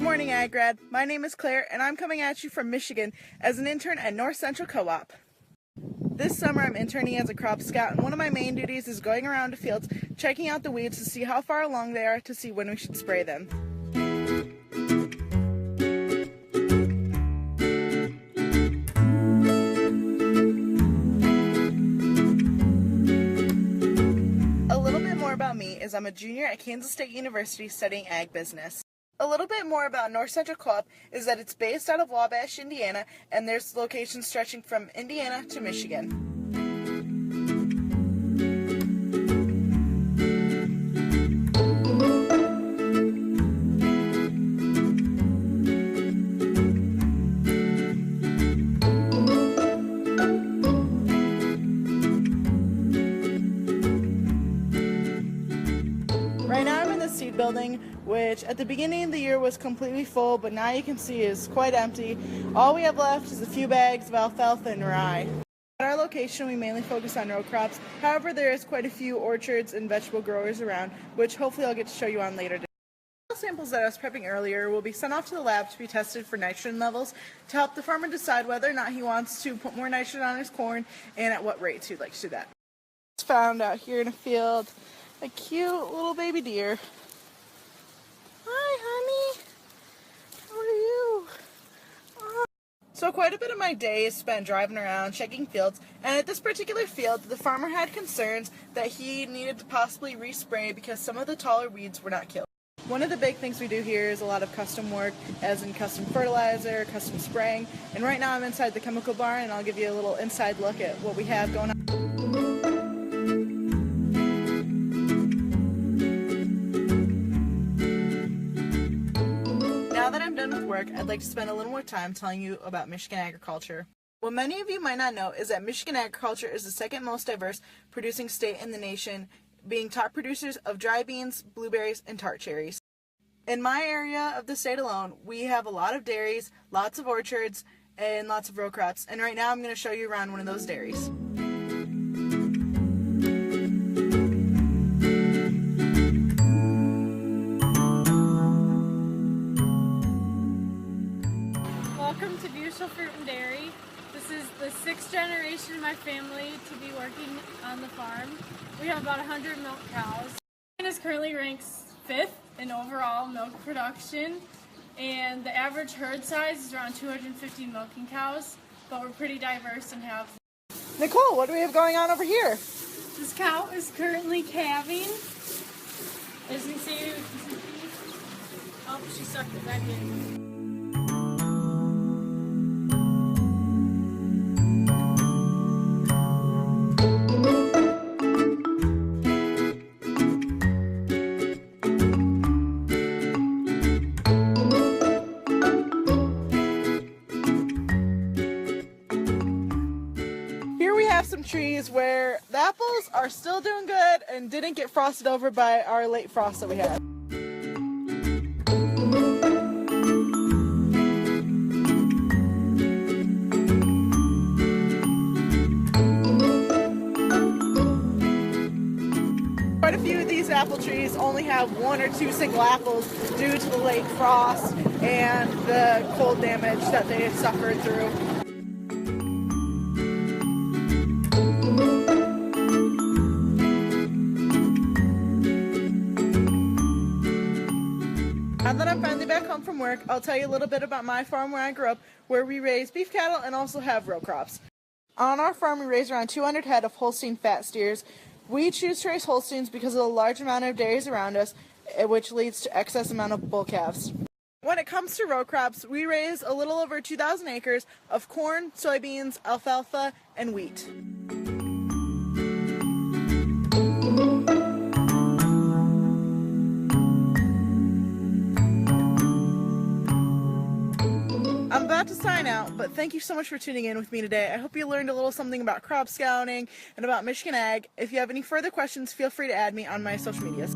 morning, Ag Grad. My name is Claire, and I'm coming at you from Michigan as an intern at North Central Co-op. This summer, I'm interning as a crop scout, and one of my main duties is going around to fields, checking out the weeds to see how far along they are to see when we should spray them. A little bit more about me is I'm a junior at Kansas State University studying Agbusiness. A little bit more about North Central Co-op is that it's based out of Wabash, Indiana, and there's locations stretching from Indiana to Michigan. Right now I'm in the seed building, which at the beginning of the year was completely full, but now you can see is quite empty. All we have left is a few bags of alfalfa and rye. At our location, we mainly focus on row crops. However, there is quite a few orchards and vegetable growers around, which hopefully I'll get to show you on later today. The samples that I was prepping earlier will be sent off to the lab to be tested for nitrogen levels to help the farmer decide whether or not he wants to put more nitrogen on his corn and at what rates he'd like to do that. It's found out here in a field a cute little baby deer. Hi, honey. How are you? So quite a bit of my day is spent driving around, checking fields, and at this particular field, the farmer had concerns that he needed to possibly respray because some of the taller weeds were not killed. One of the big things we do here is a lot of custom work, as in custom fertilizer, custom spraying, and right now I'm inside the chemical barn, and I'll give you a little inside look at what we have going on. Now that I'm done with work, I'd like to spend a little more time telling you about Michigan agriculture. What many of you might not know is that Michigan agriculture is the second most diverse producing state in the nation, being top producers of dry beans, blueberries, and tart cherries. In my area of the state alone, we have a lot of dairies, lots of orchards, and lots of row crops, and right now I'm going to show you around one of those dairies. Welcome to Beautiful Fruit and Dairy. This is the 6th generation in my family to be working on the farm. We have about 100 milk cows. Michigan currently ranks 5th in overall milk production, and the average herd size is around 250 milking cows, but we're pretty diverse and have... Nicole, what do we have going on over here? This cow is currently calving. As you can see, oh, she sucked it back in. Here we have some trees where the apples are still doing good and didn't get frosted over by our late frost that we had. Quite a few of these apple trees only have 1 or 2 single apples due to the late frost and the cold damage that they have suffered through. Now that I'm finally back home from work, I'll tell you a little bit about my farm where I grew up, where we raise beef cattle and also have row crops. On our farm, we raise around 200 head of Holstein fat steers. We choose to raise Holsteins because of the large amount of dairies around us, which leads to excess amount of bull calves. When it comes to row crops, we raise a little over 2,000 acres of corn, soybeans, alfalfa, and wheat. I'm about to sign out, but thank you so much for tuning in with me today. I hope you learned a little something about crop scouting and about Michigan Ag. If you have any further questions, feel free to add me on my social medias.